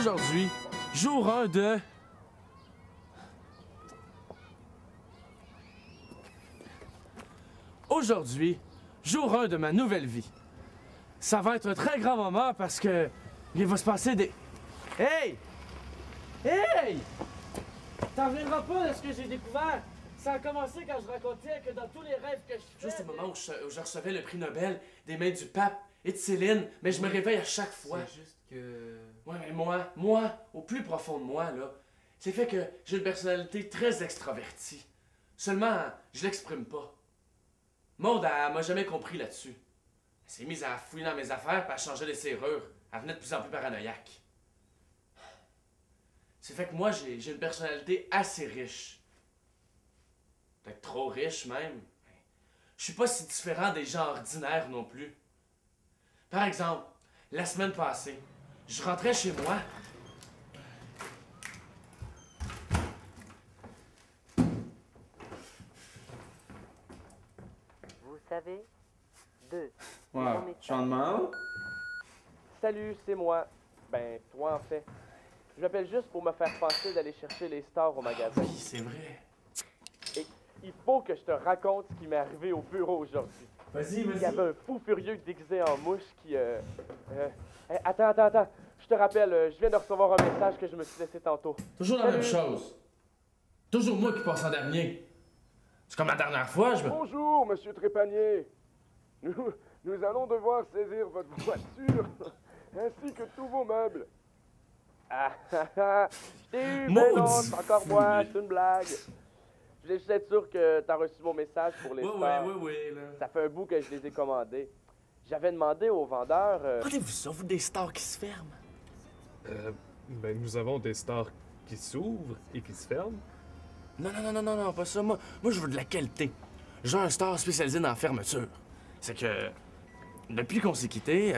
Aujourd'hui, jour 1 de... Aujourd'hui, jour 1 de ma nouvelle vie. Ça va être un très grand moment parce que il va se passer des... Hey! Hey! T'en reviendras pas de ce que j'ai découvert. Ça a commencé quand je racontais que dans tous les rêves que je fais... Juste au moment où je recevais le prix Nobel des mains du pape et de Céline, mais je me réveille à chaque fois. C'est juste que... Ouais, mais moi, au plus profond de moi, là, c'est fait que j'ai une personnalité très extravertie. Seulement, je l'exprime pas. Maude, elle m'a jamais compris là-dessus. Elle s'est mise à fouiller dans mes affaires puis à changer les serrures. Elle venait de plus en plus paranoïaque. C'est fait que moi, j'ai une personnalité assez riche. Peut-être trop riche, même. Je suis pas si différent des gens ordinaires non plus. Par exemple, la semaine passée, je rentrais chez moi. Vous savez, Ouais, je en demande. Salut, c'est moi. Ben, toi en fait. Je m'appelle juste pour me faire penser d'aller chercher les stars au magasin. Oui, c'est vrai. Et il faut que je te raconte ce qui m'est arrivé au bureau aujourd'hui. Vas-y, Il y vas-y. avait un fou furieux déguisé en mouche qui... Attends. Je te rappelle, je viens de recevoir un message que je me suis laissé tantôt. Toujours la même chose. Toujours moi qui passe en dernier. C'est comme la dernière fois, je me... Bonjour, monsieur Trépanier. Nous allons devoir saisir votre voiture, ainsi que tous vos meubles. Je t'ai eu, mais non, Maudit c'est encore moi, fou, c'est une blague. Je voulais juste être sûr que t'as reçu mon message pour les stars. Oui, là. Ça fait un bout que je les ai commandés. J'avais demandé au vendeur... Regardez-vous ça, vous des stars qui se ferment. Ben, nous avons des stars qui s'ouvrent et qui se ferment. Non, pas ça. Moi, je veux de la qualité. J'ai un star spécialisé dans la fermeture. C'est que, depuis qu'on s'est quittés,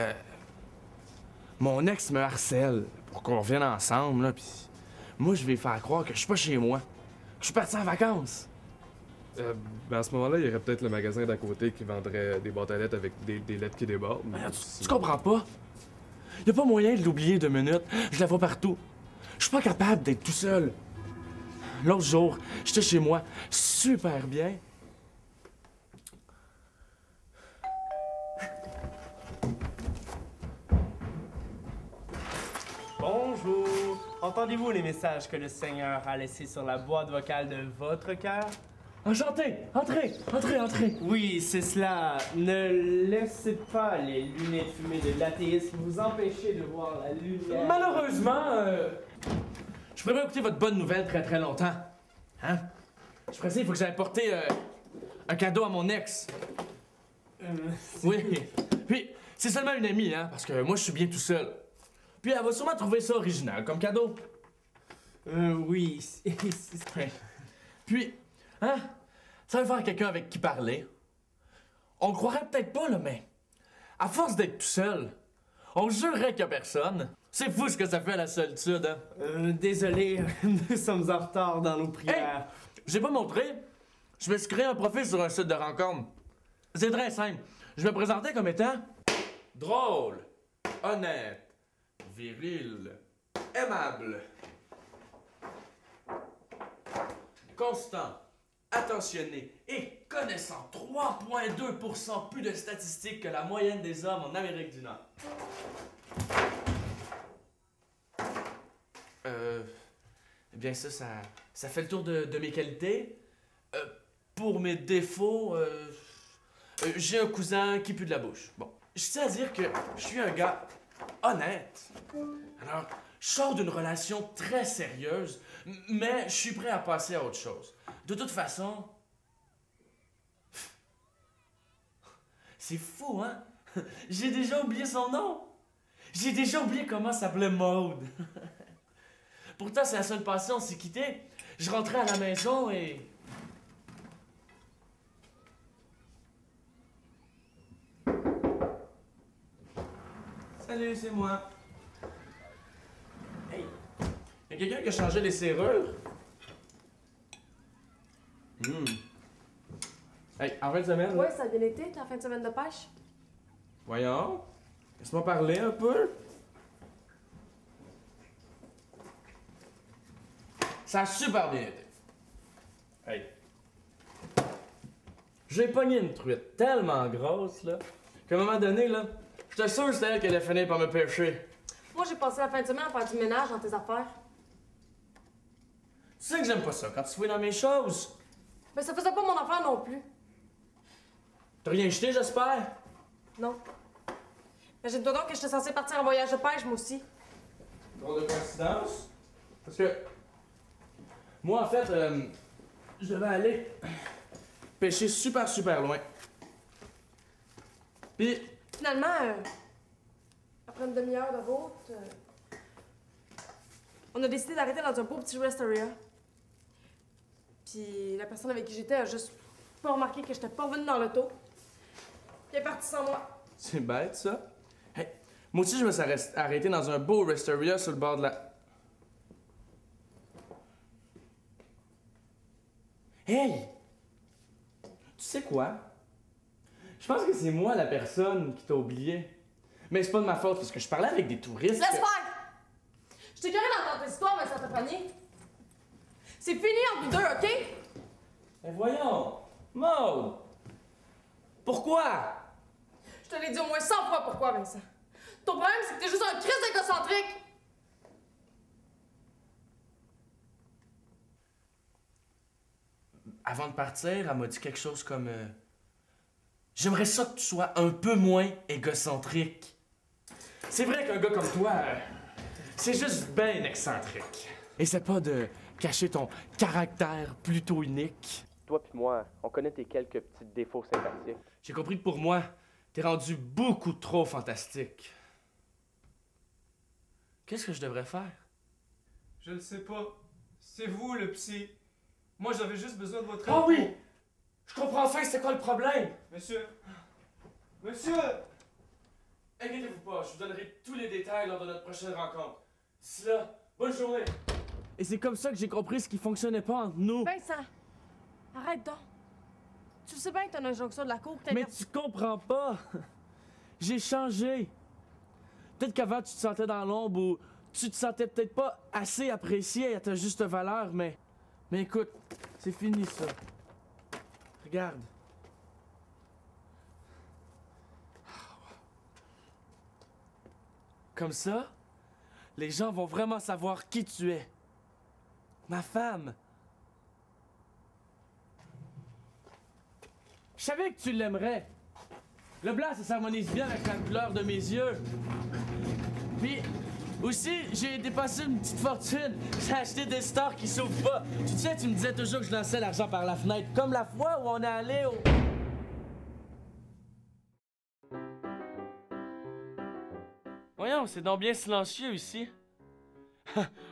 mon ex me harcèle pour qu'on revienne ensemble, là, pis moi, je vais faire croire que je suis pas chez moi, que je suis parti en vacances. Ben, à ce moment-là, il y aurait peut-être le magasin d'à côté qui vendrait des boîtes à lettres avec des lettres qui débordent. mais Mais si- tu comprends pas? Y a pas moyen de l'oublier 2 minutes. Je la vois partout. Je suis pas capable d'être tout seul. L'autre jour, j'étais chez moi, super bien. Bonjour! Entendez-vous les messages que le Seigneur a laissés sur la boîte vocale de votre cœur? Enchanté! Entrez! Oui, c'est cela. Ne laissez pas les lunettes fumées de l'athéisme vous empêcher de voir la lumière. Malheureusement, je pourrais pas écouter votre bonne nouvelle très très longtemps. Hein? Je ferais ça, il faut que j'aille porter un cadeau à mon ex. Oui. Puis, c'est seulement une amie, hein, parce que moi, je suis bien tout seul. Puis, elle va sûrement trouver ça original comme cadeau. Oui, Ouais. Puis, hein, ça va faire quelqu'un avec qui parler. On le croirait peut-être pas, là, mais à force d'être tout seul, on jurerait qu'il y a personne. C'est fou ce que ça fait à la solitude, hein? désolé, nous sommes en retard dans nos prières. J'ai pas montré. Je me suis créé un profil sur un site de rencontre. C'est très simple. Je me présentais comme étant drôle, honnête, viril, aimable, constant, attentionné et connaissant 3,2% plus de statistiques que la moyenne des hommes en Amérique du Nord. Eh bien ça fait le tour de mes qualités. Pour mes défauts, j'ai un cousin qui pue de la bouche. Bon, je tiens à dire que je suis un gars honnête. Alors, je sors d'une relation très sérieuse, mais je suis prêt à passer à autre chose. De toute façon, c'est fou, hein? J'ai déjà oublié son nom. J'ai déjà oublié comment s'appelait Maude. Pourtant, c'est la semaine passée, on s'est quittés. Je rentrais à la maison et... Salut, c'est moi. Hey, y'a quelqu'un qui a changé les serrures? Hey, en fin de semaine, Ouais, là, ça a bien été, ta fin de semaine de pêche? voyons, laisse-moi parler un peu. Ça a super bien été. Hey. J'ai pogné une truite tellement grosse, là, qu'à un moment donné, là, j'étais sûr que c'était elle qui allait finir par me pêcher. Moi, j'ai passé la fin de semaine à faire du ménage dans tes affaires. Tu sais que j'aime pas ça, quand tu fouilles dans mes choses. Mais ça faisait pas mon affaire non plus. T'as rien jeté, j'espère? Non. Imagine-toi donc que j'étais censée partir en voyage de pêche, moi aussi. Drôle de coïncidence. Parce que... Moi, en fait, je devais aller pêcher super loin. Puis... Finalement, après une demi-heure de route, on a décidé d'arrêter dans un beau petit restaurant. Puis la personne avec qui j'étais a juste pas remarqué que j'étais pas revenue dans l'auto. Puis elle est partie sans moi. C'est bête, ça. Hey, moi aussi, je me suis arrêté dans un beau restaurant sur le bord de la... Hey! Tu sais quoi? Je pense que c'est moi la personne qui t'a oublié. Mais c'est pas de ma faute, parce que je parlais avec des touristes. Laisse faire! Je t'ai carré d'entendre tes histoires, mais ça t'a pogné. C'est fini entre nous deux, OK? Mais voyons! Maud! Pourquoi? Je te l'ai dit au moins 100 fois pourquoi, Vincent. Ton problème, c'est que t'es juste un Christ égocentrique! Avant de partir, elle m'a dit quelque chose comme... J'aimerais ça que tu sois un peu moins égocentrique. C'est vrai qu'un gars comme toi, c'est juste ben excentrique. Et c'est pas de cacher ton caractère plutôt unique. Toi pis moi, on connaît tes quelques petits défauts sympathiques. J'ai compris que pour moi, t'es rendu beaucoup trop fantastique. Qu'est-ce que je devrais faire? Je ne sais pas. C'est vous, le psy. Moi, j'avais juste besoin de votre aide. Ah oui! Je comprends enfin c'est quoi le problème! Monsieur! Monsieur! Inquiétez-vous pas, je vous donnerai tous les détails lors de notre prochaine rencontre. D'ici là, bonne journée! Et c'est comme ça que j'ai compris ce qui fonctionnait pas entre nous. Vincent! Arrête donc! Tu sais bien que t'as une injonction de la cour que Mais tu comprends pas! J'ai changé! Peut-être qu'avant tu te sentais dans l'ombre ou tu te sentais peut-être pas assez apprécié à ta juste valeur, mais écoute, c'est fini ça. Regarde. Comme ça, les gens vont vraiment savoir qui tu es. Ma femme. Je savais que tu l'aimerais. Le blanc, ça s'harmonise bien avec la couleur de mes yeux. Puis, aussi, j'ai dépensé une petite fortune. J'ai acheté des stores qui s'ouvrent pas. Tu sais, tu me disais toujours que je lançais l'argent par la fenêtre. Comme la fois où on est allé au... Voyons, c'est donc bien silencieux ici.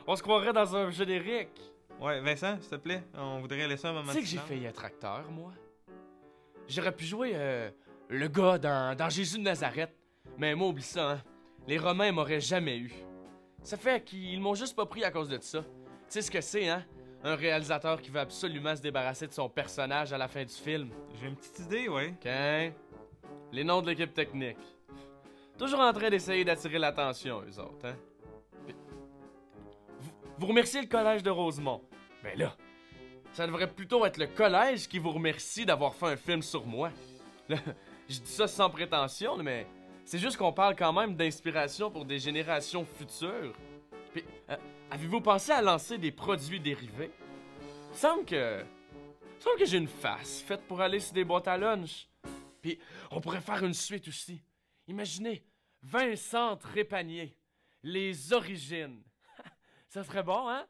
On se croirait dans un générique. Ouais, Vincent, s'il te plaît, on voudrait laisser un moment Tu sais de que j'ai silence. failli être acteur, moi. J'aurais pu jouer le gars dans Jésus de Nazareth. Mais moi, oublie ça, hein. Les Romains m'auraient jamais eu. Ça fait qu'ils m'ont juste pas pris à cause de ça. Tu sais ce que c'est, hein? Un réalisateur qui veut absolument se débarrasser de son personnage à la fin du film. J'ai une petite idée, ouais. OK? Les noms de l'équipe technique. Toujours en train d'essayer d'attirer l'attention, eux autres, hein? Puis, vous remerciez le collège de Rosemont. Ben là, ça devrait plutôt être le collège qui vous remercie d'avoir fait un film sur moi. Là, je dis ça sans prétention, mais c'est juste qu'on parle quand même d'inspiration pour des générations futures. Puis, avez-vous pensé à lancer des produits dérivés? Il semble que j'ai une face faite pour aller sur des boîtes à lunch. Puis, on pourrait faire une suite aussi. Imaginez, Vincent Trépanier, les origines. Ça serait bon, hein?